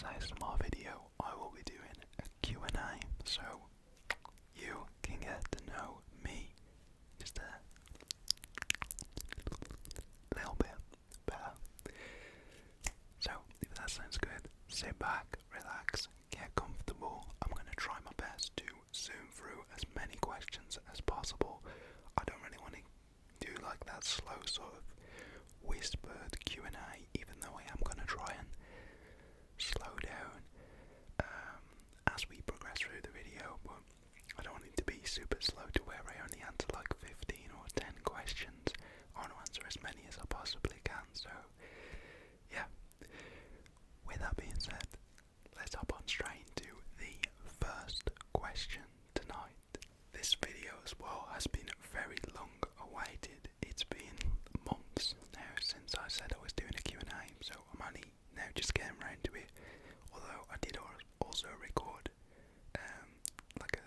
ASMR video, I will be doing a Q&A, so you can get to know me just a little bit better. So, if that sounds good, sit back, relax, get comfortable. I'm going to try my best to zoom through as many questions as possible. I don't really want to do like that slow sort of whispered Q&A, even though I am going to try and slow down as we progress through the video, but I don't want it to be super slow to where I only answer like 15 or 10 questions. I want to answer as many as I possibly can, so yeah. With that being said, let's hop on straight into the first question tonight. This video as well has been very long awaited. It's been months now since I said I was doing a Q&A, so I'm only now just getting around to it. Although I did also record like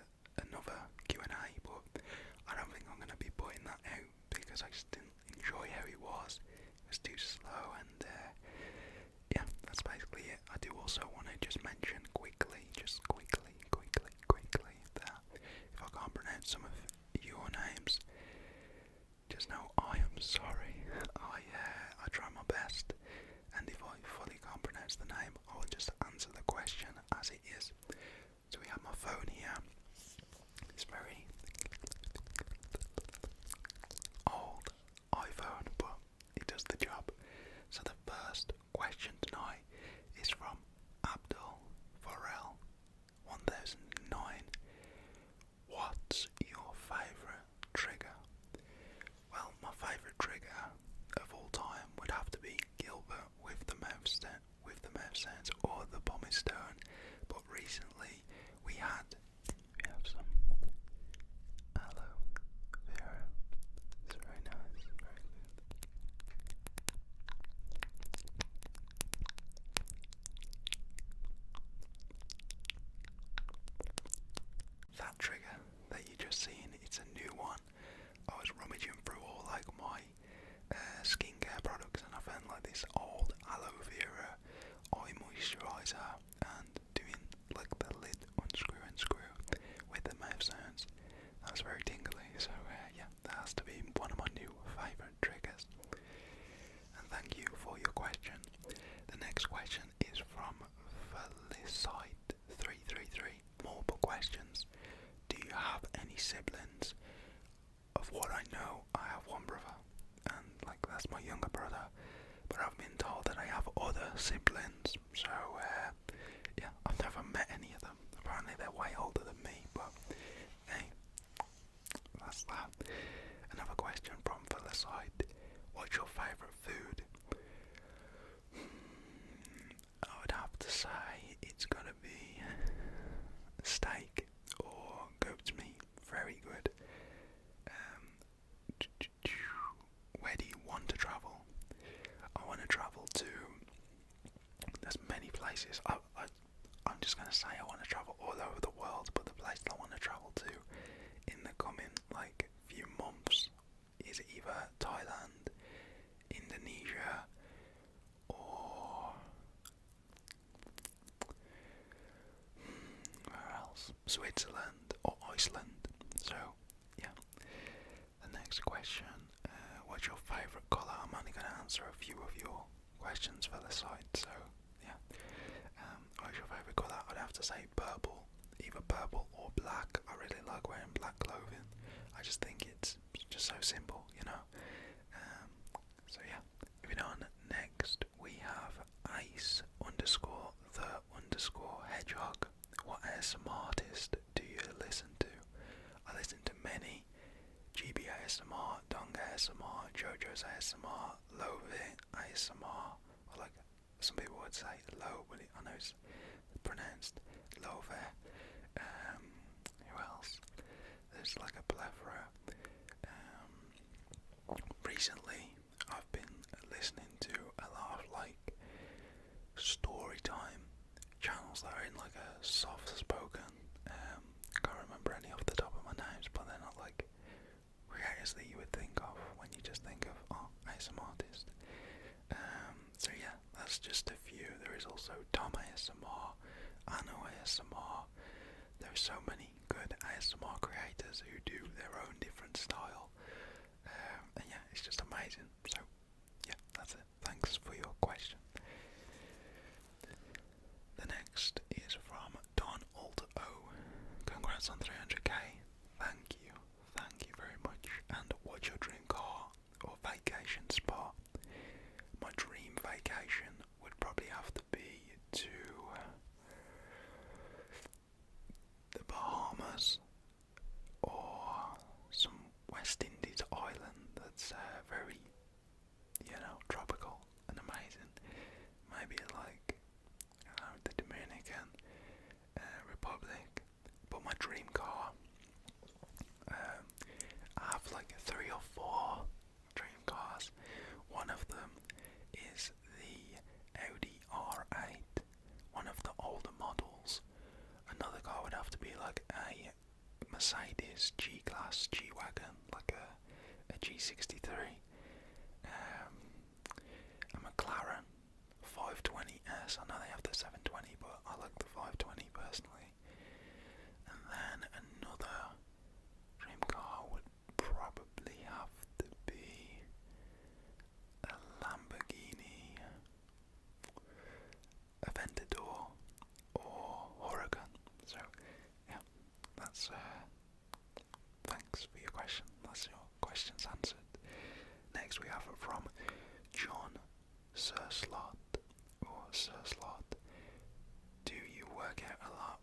another Q&A, but I don't think I'm going to be putting that out because I just didn't enjoy how it was. It was too slow, and yeah, that's basically it. I do also want to just mention quickly, that if I can't pronounce some of your names, just know I am sorry. I try my best, and if I fully can't pronounce the name, I will just answer the question as it is. So we have my phone here. It's very old iPhone, but it does the job. So the first question tonight is from Abdul Farrell 1009. What's your favourite trigger? Well, my favourite trigger of all time would have to be Gilbert with the mouth sounds or the pumice stone. But recently we have some aloe vera. It's very nice, very good. That trigger that you just seen, it's a new one. I was rummaging through all like my skincare products, and I found like this old aloe vera eye moisturiser, and doing like the lid unscrew and screw with the mouth sounds. That's very tingly, so yeah, that has to be one of my new favourite triggers. And thank you for your question. The next question is from Felicite333. Multiple questions. Do you have any siblings? Of what I know, I have one brother, and like that's my younger brother, but I've been told that I have other siblings, so yeah, I've never met any of them. Apparently they're way older than me, but hey, that's that. Another question from Felicite. What's your favourite food? I would have to say it's gotta be steak or goat's meat. Very good. Where do you want to travel? I want to travel to, there's many places. I'm just going to say I want to travel all over the world, but the place that I want to travel to in the coming like few months is either Thailand, Indonesia, or where else? Switzerland or Iceland. So yeah. The next question, what's your favourite colour? I'm only going to answer a few of your questions for the site, so yeah. What's your favourite colour? I'd have to say purple, either purple or black. I really like wearing black clothing. I just think it's just so simple, you know. So yeah, moving on. Next we have Ice_the_hedgehog. What ASMR artist do you listen to? I listen to many. GB ASMR, Dong ASMR, JoJo's ASMR, Love ASMR, or like some people would say low, but I know it's pronounced Love. Who else? There's like a plethora. Recently I've been listening to a lot of like story time channels that are in like a soft spoken. Can't remember any off the top of my names, but they're not like creators that you would think of when you just think of ASMR artist. So yeah, that's just a few. There is also Tom ASMR, so many good ASMR creators who do their own different style. And yeah, it's just amazing. So yeah, that's it. Thanks for your question. The next is from Don Alt O. Congrats on 300k. Thank you very much. And what's your dream car or vacation spot? My dream vacation would probably have to be to the Bahamas or some West Indies island that's very, tropical and amazing. Maybe like the Dominican Republic. But my dream car, I have like 3 or 4 dream cars. One of them is the Audi R8, one of the older models. Another car would have to be like a Mercedes G-Class G-Wagon, like a G63, a McLaren 520S. I know they have the 720, but I like the 520 personally. And then another dream car would probably have to be a Lamborghini Aventador or Huracan. So yeah, that's thanks for your question. That's your questions answered. Next we have it from John Surslot or Surslot. Do you work out a lot?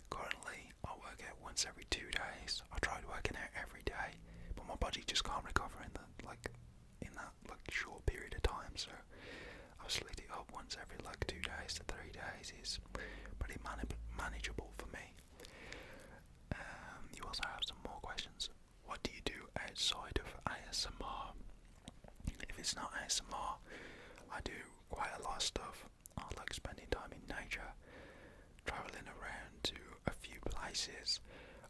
Currently I work out once every 2 days. I tried working out every day, but my body just can't recover in that short period of time, so I've split it up once every 2 days to 3 days is pretty manageable for me. You also have some more questions. What do you do outside of ASMR? If it's not ASMR, I do quite a lot of stuff. I like spending time in nature, travelling around to a few places.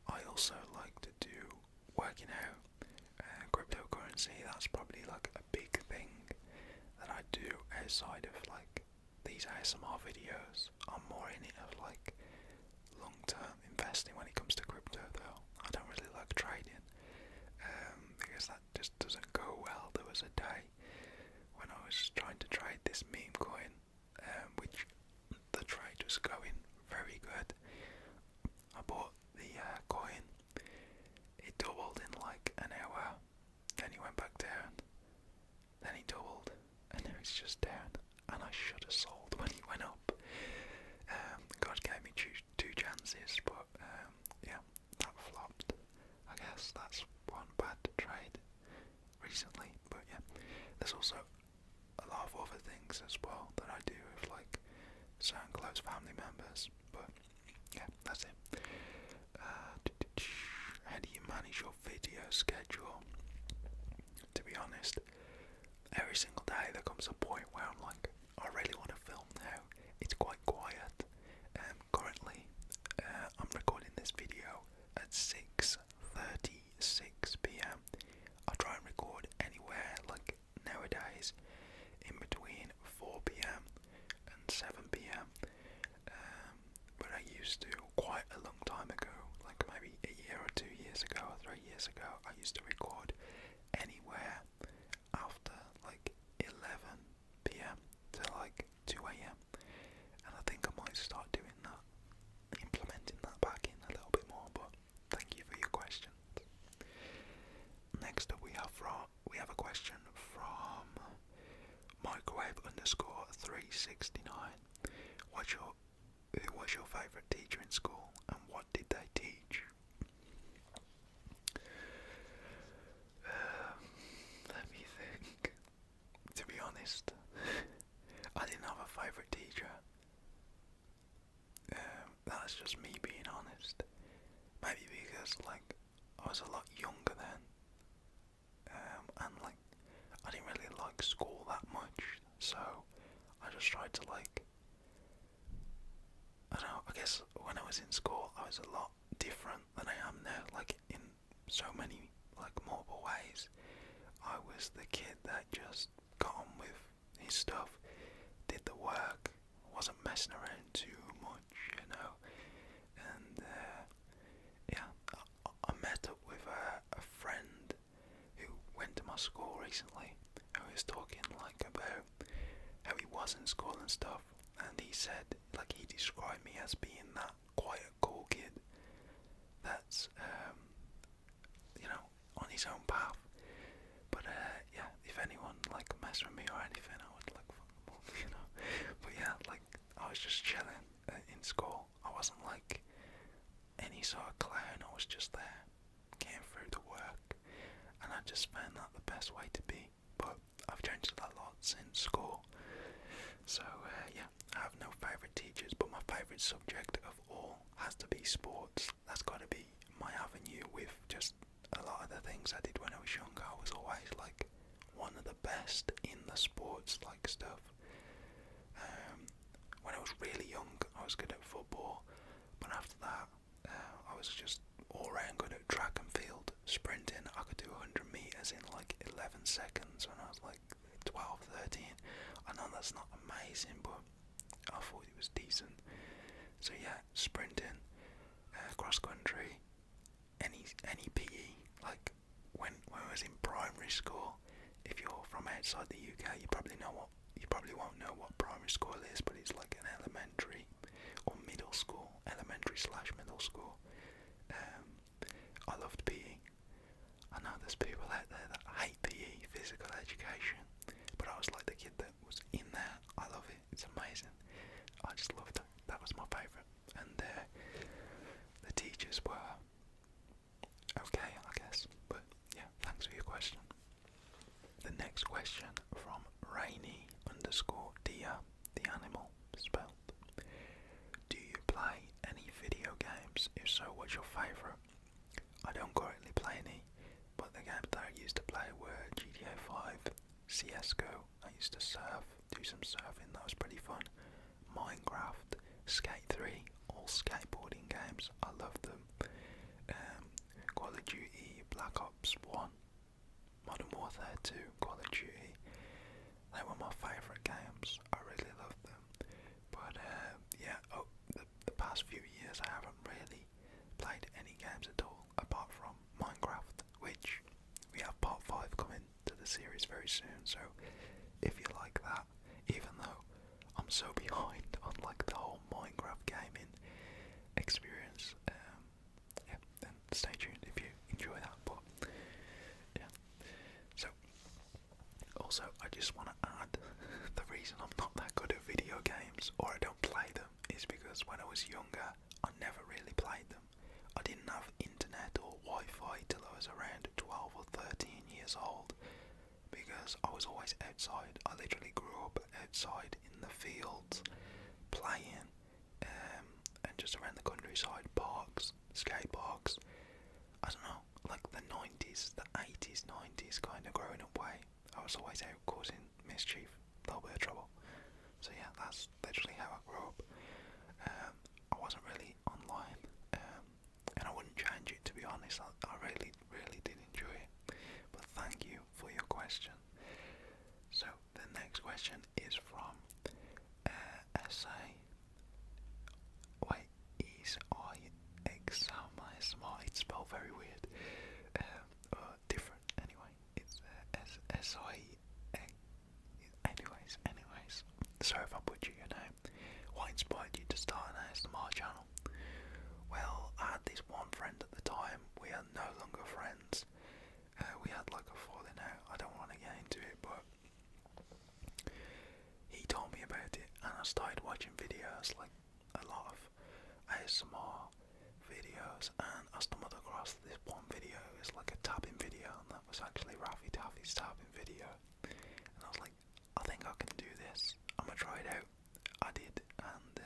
I also like to do working out, cryptocurrency. That's probably like a big thing that I do outside of these ASMR videos. I'm more in it of long-term investing when it comes to crypto though. I don't really like trading because that just doesn't go well. There was a day when I was trying to trade this meme coin, which the trade was going very good. I bought the coin, it doubled in an hour, then he went back down, then he doubled, and now it's just down, and I should have sold when he went up. God gave me two chances, but yeah, that flopped. I guess that's one bad trade recently, but yeah, there's also a lot of other things as well that I do with certain close family members, but yeah, that's it. How do you manage your video schedule? To be honest, every single day there comes a point where I'm like, I really want to film now. It's quite quiet. Currently, I'm recording this video at 6:36 p.m. I try and record anywhere nowadays in between 4 p.m. and 7 p.m. But I used to quite a long time ago, maybe a year or 2 years ago or 3 years ago, I used to record anywhere after 11 p.m. to 2 a.m. and I think I might start doing that, implementing that back in a little bit more, but thank you for your questions. Next up we have a question from microwave_369. Who was your favourite teacher in school and what did they teach? Let me think. To be honest, I didn't have a favourite teacher. That's just me being honest. Maybe because I was a lot younger then, and I didn't really like school that much, so I just tried to I don't know, I guess when I was in school I was a lot different than I am now, in so many multiple ways. I was the kid that just got on with his stuff, did the work, wasn't messing around too much, and recently who was talking like about how he was in school and stuff, and he said, like, he described me as being that quiet, cool kid that's on his own path. But yeah, if anyone like mess with me or anything, I would like fuck them up. But yeah, like, I was just chilling in school. I wasn't like any sort of clown. I was just there, getting through the work, and I just found that the best way to be. But I've changed a lot since school. So yeah, I have no favourite teachers, but my favourite subject of all has to be sports. That's got to be my avenue with just a lot of the things I did when I was younger. I was always like one of the best in the sports like stuff. When I was really young, I was good at football, but after that, I was just all round good at track and field. Sprinting, I could do 100 metres in like 11 seconds when I was like 12, 13. I know that's not amazing, but I thought it was decent. So yeah, sprinting, cross country, any PE. Like when I was in primary school, if you're from outside the UK, you probably won't know what primary school is, but it's like an elementary or middle school, elementary/middle school. I loved PE. I know there's people out there that hate PE, physical education, but I was like the kid that was in there. I love it. It's amazing. I just loved it. That was my favourite. And the teachers were okay, I guess. But yeah, thanks for your question. The next question from Rainy_Dia, the animal spelled. Do you play any video games? If so, what's your favourite? I don't currently play any, but the games that I used to play were GTA 5, CSGO. I used to surf, do some surfing, that was pretty fun. Minecraft, Skate 3, all skateboarding games, I love them. Call of Duty, Black Ops 1, Modern Warfare 2, Call of Duty. They were my favourite games. I really loved them. But yeah, the past few years I haven't really played any games at all, apart from Minecraft, which we have part 5 coming to the series very soon. So if you like that, even though I'm so behind on like the whole Minecraft gaming experience, yeah, then stay tuned if you enjoy that. But yeah, so also I just want to add, the reason I'm not that good at video games, or I don't play them, is because when I was younger I never really played them. I didn't have internet or Wi-Fi till I was around 12 or 13 years old, because I was always outside. I literally grew up outside in the fields, playing, and just around the countryside, parks, skate parks. I don't know, like the 90s, the 80s, 90s kind of growing up way. I was always out causing mischief, a little bit of trouble. So yeah, that's literally how I grew up. I wasn't really online, and I wouldn't change it, to be honest. I really, really did enjoy it. But thank you for your question. So the next question is from SA. Wait, smart. It's spelled very weird. Different. Anyway, it's SI. Anyways. Sorry if I butcher your name. What inspired you to start an ASMR channel? Well, I had this one friend at the time. We are no longer friends. We had like a falling out. I don't want to get into it, but he told me about it, and I started watching videos, like a lot of ASMR videos, and I stumbled across this one video. It's like a tapping video, and that was actually Raffy Taffy's tapping video. And I was like, I think I can do this. I'm gonna try it out. I did, and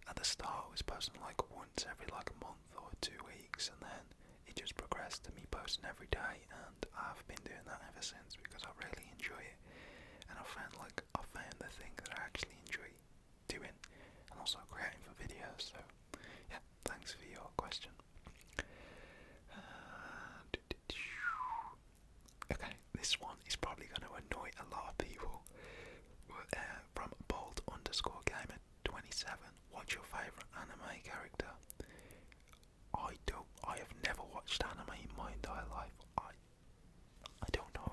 at the start I was posting like once every like a month or 2 weeks, and then it just progressed to me posting every day, and I've been doing that ever since because I really enjoy it, and I found the thing that I actually enjoy doing, and also creating for videos. So yeah, thanks for your question. Okay, this one is probably going to annoy a lot of people. From bold_gamer27, what's your favourite anime character? I have never watched anime in my entire life. I don't know.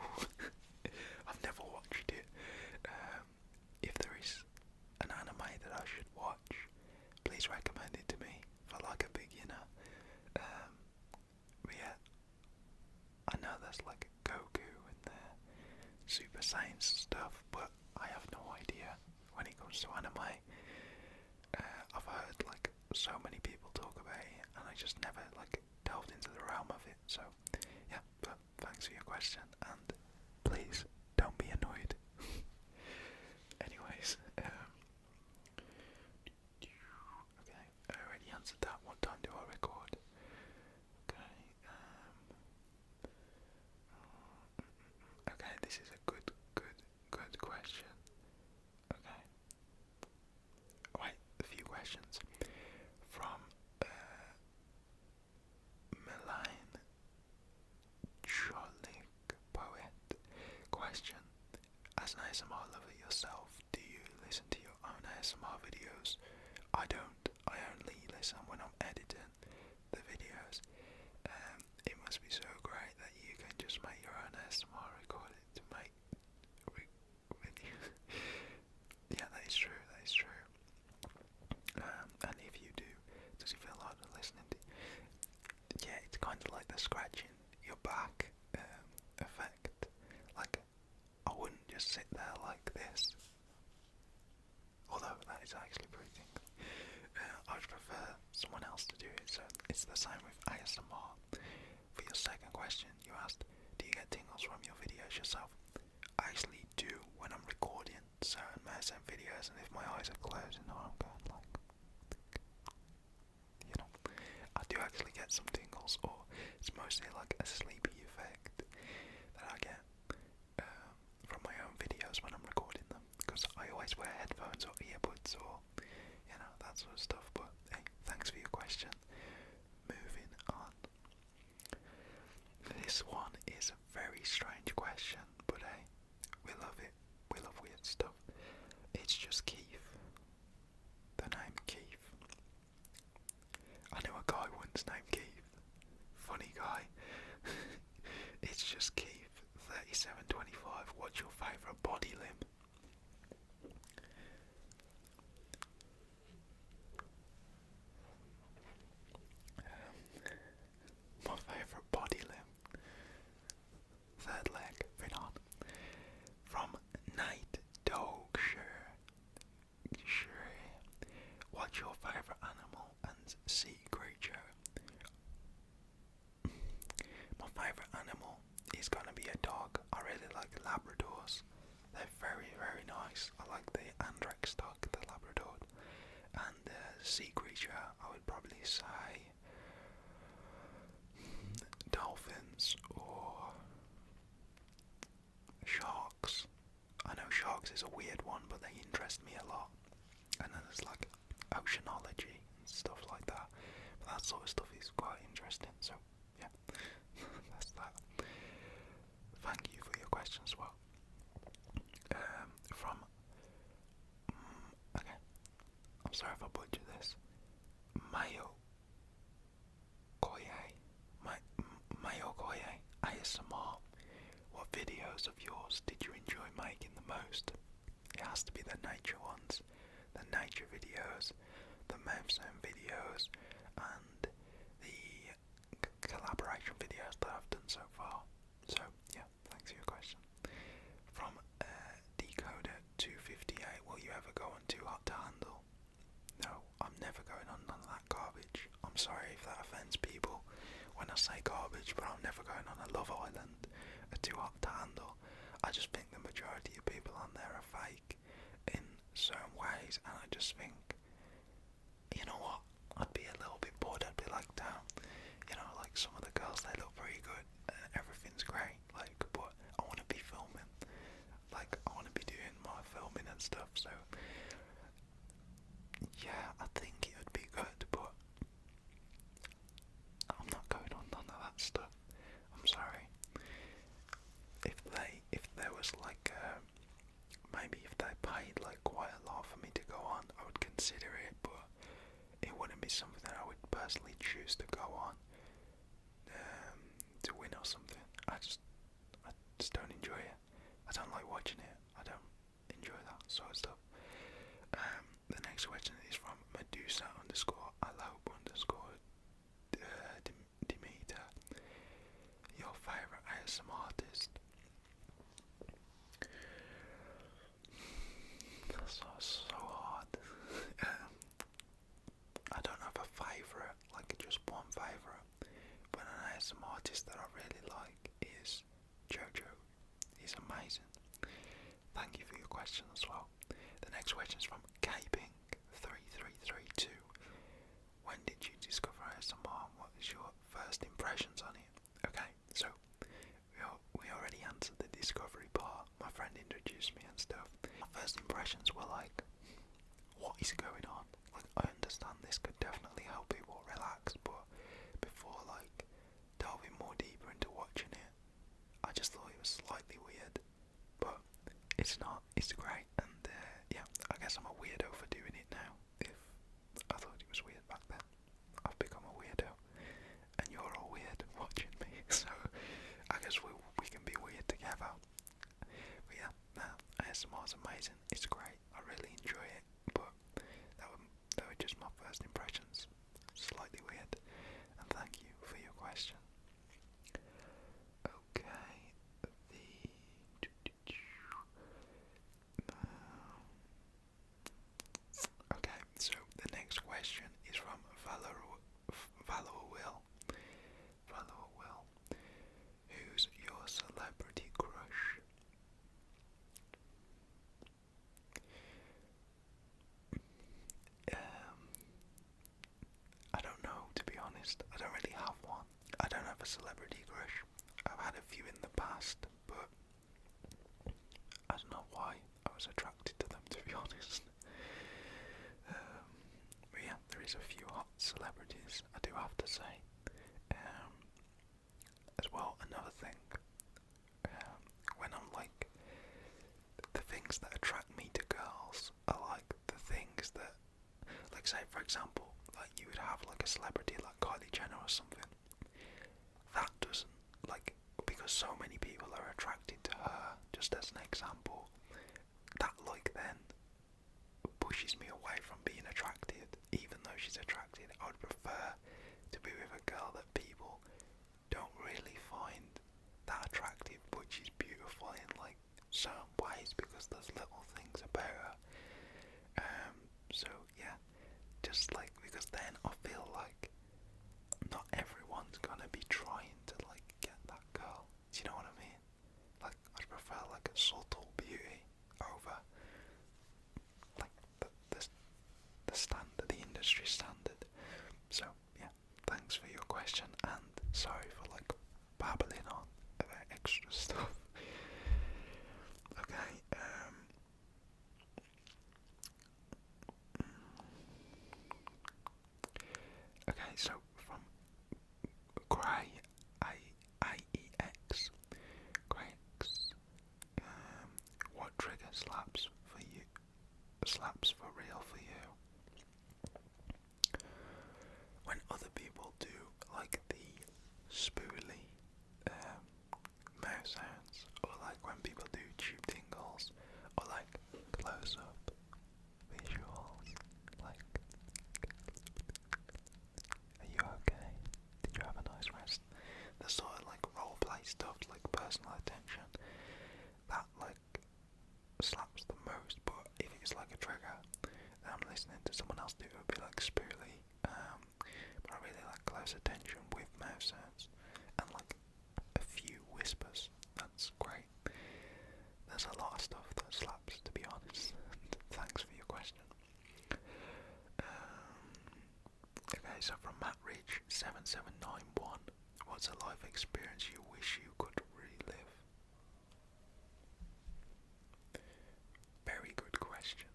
saying stuff, but I have no idea when it comes to anime. I've heard like so many people talk about it, and I just never like delved into the realm of it. So yeah, but thanks for your question, and please don't be annoyed. Anyways, okay, I already answered that. What time do I record? Okay, okay, this is a good question. Okay, wait, a few questions from Milan Cholik Poet. Question: as an ASMR lover yourself, do you listen to your own ASMR videos? I don't. I only listen when I'm editing the videos. It must be so great that you can just make your own ASMR recording to make videos. Yeah, that is true. That is true. And if you do, does it feel like listening to? Yeah, it's kind of like the scratching your back effect. Like, I wouldn't just sit there like this. Although that is actually pretty tingly. I would prefer someone else to do it, so it's the same with ASMR. For your second question, you asked, do you get tingles from your videos yourself? I actually do when I'm recording certain ASMR videos, and if my eyes are closed, I'm going like, I do actually get some tingles, or it's mostly like a sleepy effect that I get from my own videos when I'm recording them, because I always wear headphones or earbuds or that sort of stuff. But hey, thanks for your question. Moving on. This one is a very strange question, but hey, we love it. We love weird stuff. It's just Keith. The name Keith. I knew a guy once named Keith. Funny guy. It's just Keith. 3725. What's your favourite body limb? My favourite body limb. Third leg. Moving on. From Night Dogshire. What's your favourite animal and sea creature? My favourite animal is gonna be a dog. I really like Labradors. They're very, very nice. I like the Andrex dog, the Labrador. And sea creature, I would probably say dolphins or sharks. I know sharks is a weird one, but they interest me a lot. And then there's like oceanology and stuff like that. But that sort of stuff is quite interesting, so yeah, that's that. Thank you for your question as well. From okay, I'm sorry if I butchered this. Mayo Koye, Mayo Koye ASMR. What videos of yours did you enjoy making the most? It has to be the nature ones, the nature videos, the mouth sound videos, and the collaboration videos that I've done so far. So yeah, thanks for your question. From Decoder 258, will you ever go on Too Hot to Handle? No, I'm never going on none of that garbage. I'm sorry if that offends people when I say garbage, but I'm never going on a Love Island, a Too Hot to Handle. I just think the majority of people on there are fake in certain ways, and I just think, you know what, I'd be a little bit bored. I'd be like, damn, like some of the girls, they look pretty good and everything's great, like, but I want to be filming, like, I want to be doing my filming and stuff, so yeah, I think it would be good, but I'm not going on none of that stuff. I'm sorry. If there was like maybe if they paid like quite a lot for me to go on, I would consider it, but it wouldn't be something that I would personally choose to go on to win or something. I just don't enjoy it. I don't like watching it. I don't enjoy that sort of stuff. The next question is from Medusa _Alope Demeter. Your favourite ASMR artist? favourite, but an ASMR artist that I really like is Jojo. He's amazing. Thank you for your question as well. The next question is from Caping3332. When did you discover ASMR and what is your first impressions on it? Okay, so we already answered the discovery part. My friend introduced me and stuff. My first impressions were like, what is going on? Like, I understand this could definitely help people relax, but before like delving more deeper into watching it, I just thought it was slightly weird. But it's not, it's great, and yeah, I guess I'm a weirdo for doing it now. If I thought it was weird back then, I've become a weirdo, and you're all weird watching me, so I guess we can be weird together. But yeah, ASMR's amazing, it's great, I really enjoy it, but that were just my first impressions, slightly weird, and thank you for your question. Okay, okay, so the next question is from Valor Will. Who's your celebrity crush? I don't know, to be honest. I don't really have one. I don't have a celebrity crush. I've had a few in the past, but I don't know why I was attracted to them, to be honest. But yeah, there is a few hot celebrities, I do have to say. As well, another thing, when I'm like, the things that attract me to girls are like the things that, like say for example, like you would have like a celebrity like Kylie Jenner or something. That doesn't, like, because so many people are attracted to her, just as an example, that like then pushes me away from being attracted, even though she's attracted. I would prefer to be with a girl that people don't really find that attractive, but she's beautiful in like certain ways because there's little things about her. So yeah, just like, because then I feel like not everyone's gonna be trying to like get that girl. Do you know what I mean? Like, I'd prefer like a subtle beauty over like the standard, the industry standard. So yeah, thanks for your question, and sorry for like babbling on about extra stuff. Okay, okay, so from Gray IEX, Grex, what trigger slaps for you? Slaps for real for you? When other people do like the spoolie mouth sounds, or like when people do tube tingles, or like close up visuals, like, are you okay? Did you have a nice rest? The sort of like role play stuff, like personal attention, that like slaps the most. But if it's like a trigger that I'm listening to someone else do, it would be like spoolie. But I really like close attention with mouth sounds and like a few whispers. That's great. There's a lot of stuff that slaps, to be honest. Thanks for your question. Okay, so from Matt Ridge 7791, what's a life experience you wish you could relive? Very good question.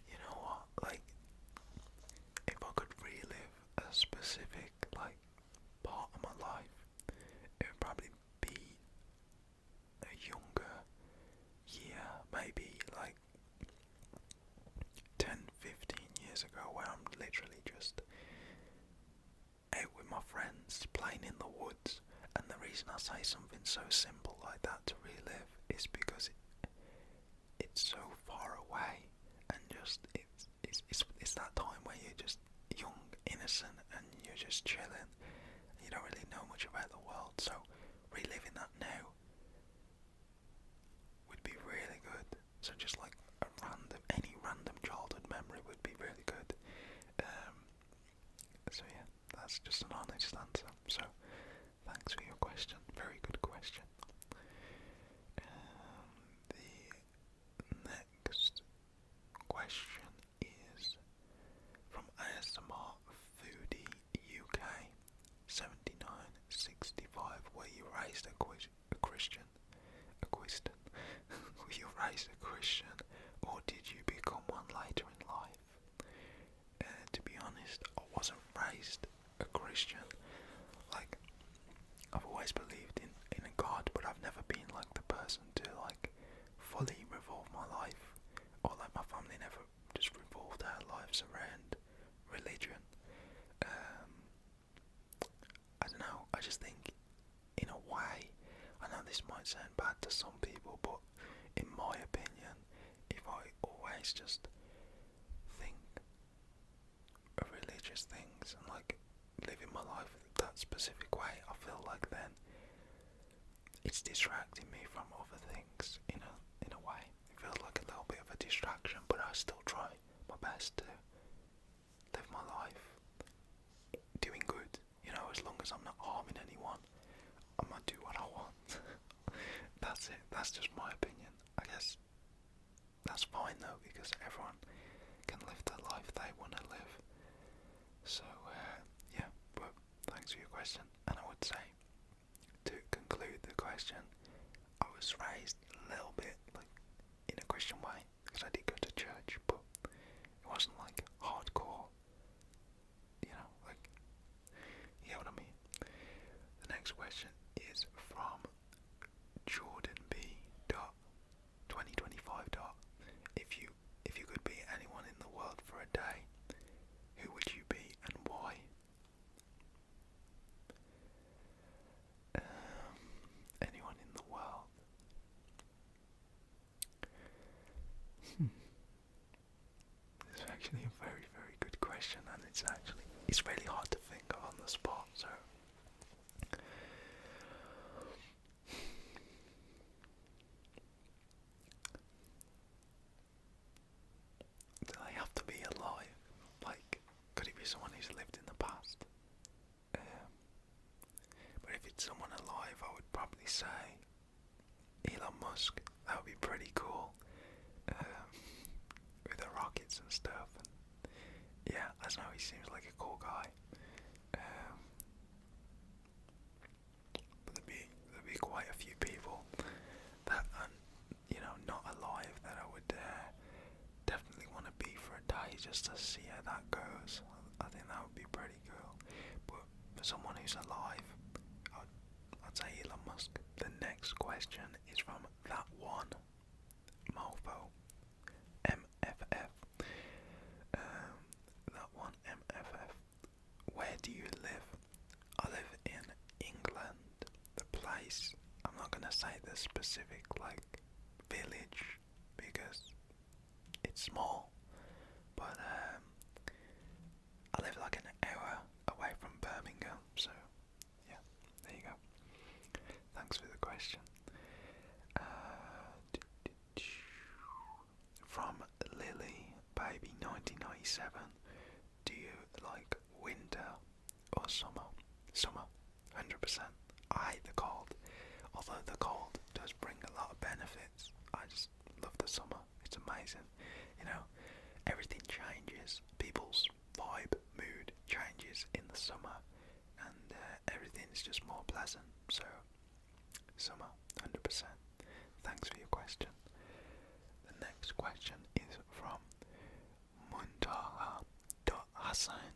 You know what? Like, if I could relive a specific like part of my life, it would probably be a younger year, maybe like 10, 15 years ago, where I'm literally just out with my friends playing in the woods. And the reason I say something so simple like that to relive is because it's so far away, and just it's that time where you're just young, innocent, and you're just chilling. You don't really know much about the world, so reliving that now would be really good. So just like any random childhood memory would be really good. So yeah, that's just an honest answer. So thanks for your question. Very good question. The next question is from ASMR Foodie UK 7965. Were you raised a Christian? Were you raised a Christian, or did you become one later in life? To be honest, I wasn't raised a Christian. Like, I've always believed in a God, but I've never been like the person to like fully revolve my life, or like my family never just revolved their lives around religion. I don't know, I just think in a way, I know this might sound bad to some people, but in my opinion, if I always just think of religious things and like living my life that specific way, I feel like then it's distracting me from other things in a way. It feels like a little bit of a distraction, but I still try my best to live my life doing good, as long as I'm not harming anyone, I might do what I want. That's it, that's just my opinion. I guess that's fine though, because everyone can live the life they want to live. So yeah, but thanks for your question. And I would say, to conclude the question, I was raised a little bit like in a Christian way, because I did go to church, but it wasn't like hardcore, like, you get what I mean. The next question is from Jordan B. 2025. If you could be anyone in the world for a day, who would you be and why? Anyone in the world. It's actually a very, very good question, and it's really hard to think of on the spot, so do they have to be alive? Like, could it be someone who's lived in the past? But if it's someone alive, I would probably say Elon Musk. That would be pretty cool. With the rockets and stuff. And yeah, I don't know, he seems like a cool guy. But there'd be quite a few people that are, not alive that I would definitely want to be for a day just to see how that goes. I think that would be pretty cool. But for someone who's alive, I'd say Elon Musk. The next question is from that one Mofo MFF. That one MFF. Where do you live? I live in England. The place, I'm not gonna say the specific like village because it's small, but I live like an hour away from Birmingham, so yeah, there you go. Thanks for the question. From Lily Baby 1997, do you like winter or summer? Summer, 100%. I hate the cold, although the cold does bring a lot of benefits. I just love the summer. It's amazing. Everything changes. People's vibe, mood changes in the summer, and everything is just more pleasant. So, summer, 100%. Thanks for your question. The next question is from Muntaha.Hussain.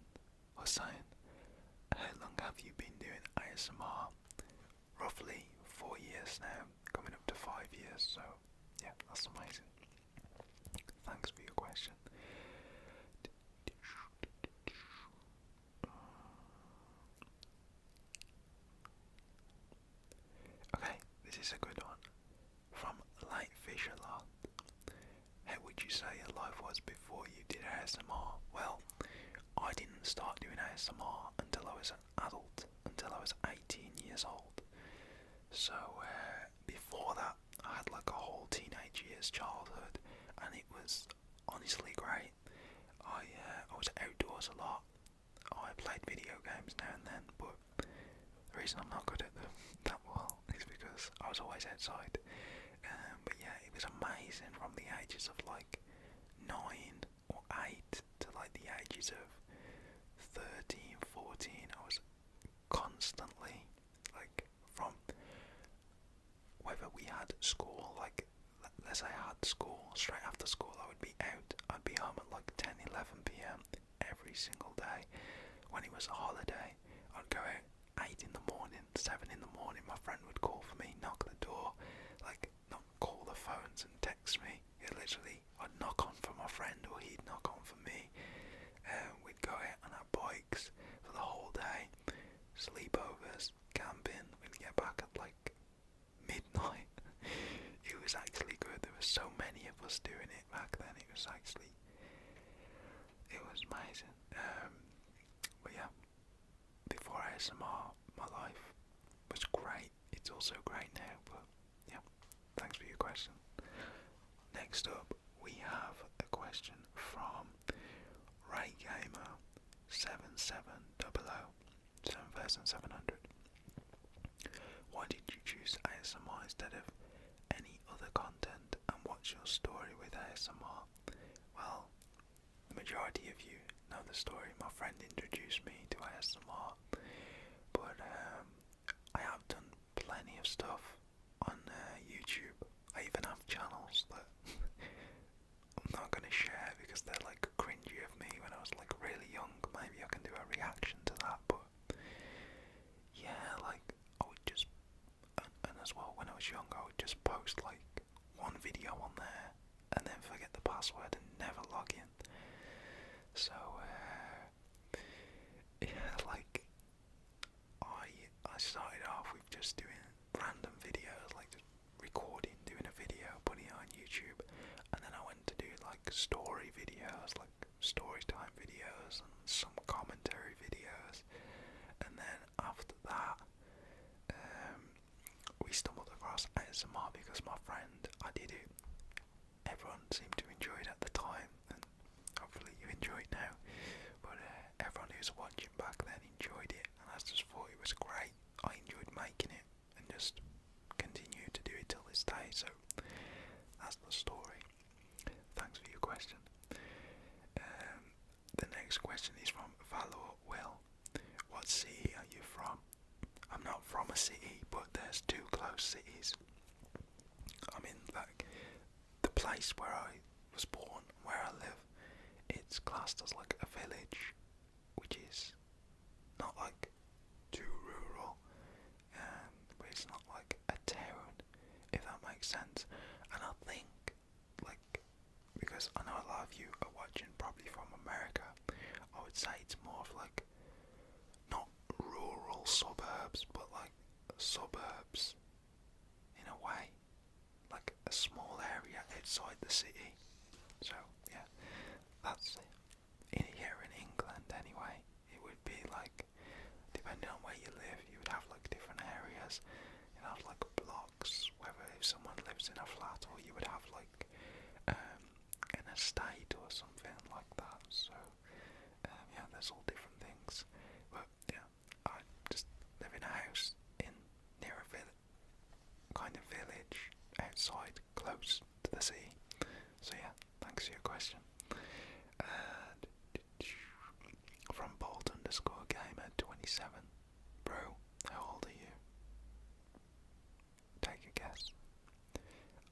How long have you been doing ASMR? Roughly 4 years now, coming up to 5 years, so yeah, that's amazing. Thanks for your question. Okay, this is a good one. From Light Fisher Lot. How would you say your life was before you did ASMR? Well, I didn't start doing ASMR until I was an adult, until I was 18 years old. So before that, I had like a whole teenage years childhood, and it was honestly great. I was outdoors a lot. I played video games now and then, but the reason I'm not good at them that well is because I was always outside. But yeah, it was amazing from the ages of like 9 or 8 to like the ages of 13, 14. I was constantly, like, from whether we had school, like, let's say I had school, straight after school I would be out. I'd be home at like 10, 11 p.m. every single day. When it was a holiday, I'd go out 8 in the morning, 7 in the morning, my friend would call for me, knock the door, like, not call the phones and text me. It literally, I'd knock on for my friend or he'd knock on for me. We'd go out on our bikes for the whole day, sleepovers, camping. We'd get back at like midnight. It was actually good. There were so many of us doing it back then. It was amazing. But yeah, before ASMR, my life was great. It's also great now, but yeah, thanks for your question. Next up, we have a question from RayGamer 7700 7700. Why did you choose ASMR instead of any other content, and what's your story with ASMR? Well, the majority of you know the story. My friend introduced me to ASMR, but I have done plenty of stuff on YouTube. I even have channels that I'm not going to share because they're like cringy of me when I was like really young. Maybe I can do a reaction to that, but yeah, like I would just, and as well when I was young I would just post like one video on there and then forget the password and never log in. So yeah, like I started off with just doing random videos, like just recording, doing a video, putting it on YouTube, and then I went to do like story videos, like story time videos and some commentary videos, and then after that we stumbled across ASMR because my friend, I did it, everyone seemed to enjoy it at the time, and hopefully you enjoy it now, but everyone who was watching back then enjoyed it, and I just thought it was great. I enjoyed making it and just continue to do it till this day, so that's the story. Thanks for your question. The next question is from Valor Will. What city are you from? I'm not from a city, but there's two close cities. I mean, like, the place where I was born, where I live, it's classed as like a village, which is not like too rural, but it's not like a town, if that makes sense. And I think, like, because I know a lot of you are watching probably from America, I would say it's more of like, not rural suburbs, but like suburbs in a way, like a small area outside the city. So yeah, that's it. Here in England anyway, it would be like, depending on where you live, you would have like different areas. You'd have like blocks, whether if someone lives in a flat, or you would have like an estate or something like that. So yeah, there's all different things. But yeah, I just live in a house near a kind of village outside, close to the sea. So yeah, thanks for your question. From Bolt_Gamer27. Bro, how old are you? Take a guess.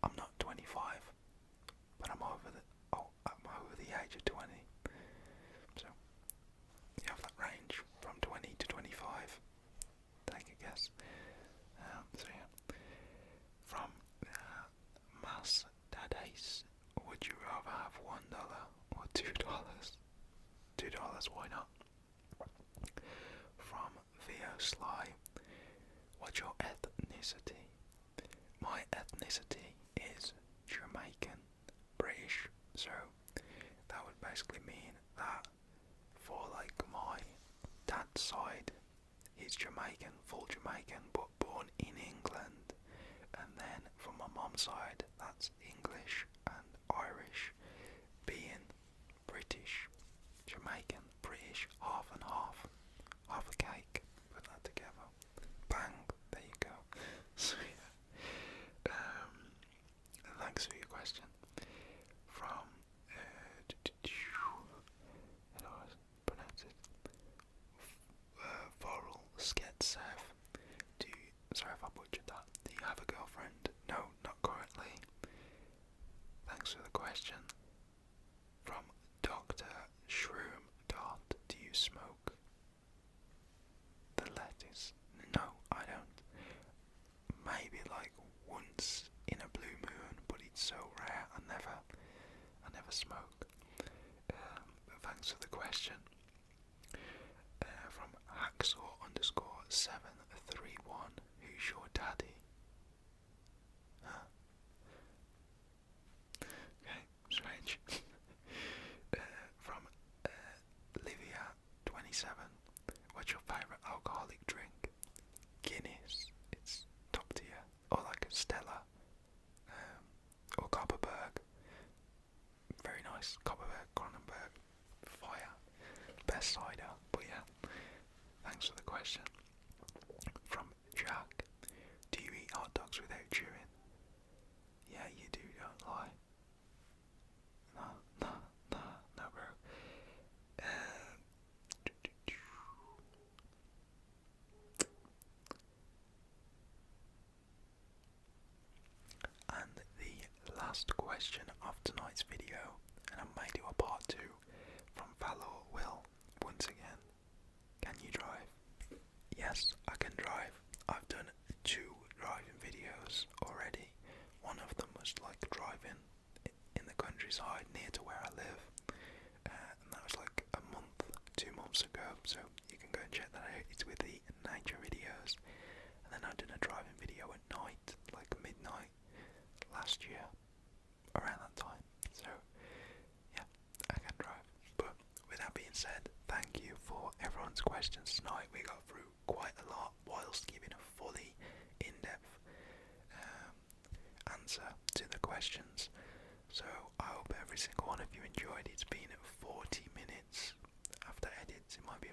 I'm not 25, but I'm over the age of 20. So you have that range from 20 to 25. Take a guess. So yeah. From Mass Dadace, would you rather have $1 or $2? $2, why not? From Theo Sly, what's your ethnicity? My ethnicity is Jamaican, British, so that would basically mean that for like my dad's side, he's Jamaican, full Jamaican, but born in England, and then from my mum's side, that's English and Irish, being British, Jamaican, British, half and half. thanks for the question. From Jack. Do you eat hot dogs without chewing? Yeah, you do, don't lie. No, bro. And the last question of tonight's video, and I might do a part 2 from Valor Will once again. Can you drive? Yes, I can drive. I've done 2 driving videos already. One of them was like driving in the countryside near to where I live, and that was like a month, 2 months ago, so you can go and check that out. It's with the nature videos. And then I did a driving video at night, like midnight last year, around that time. So yeah, I can drive. But with that being said, thank you for everyone's questions tonight. We got through quite a lot whilst giving a fully in-depth answer to the questions. So I hope every single one of you enjoyed. It's been 40 minutes after edits. It might be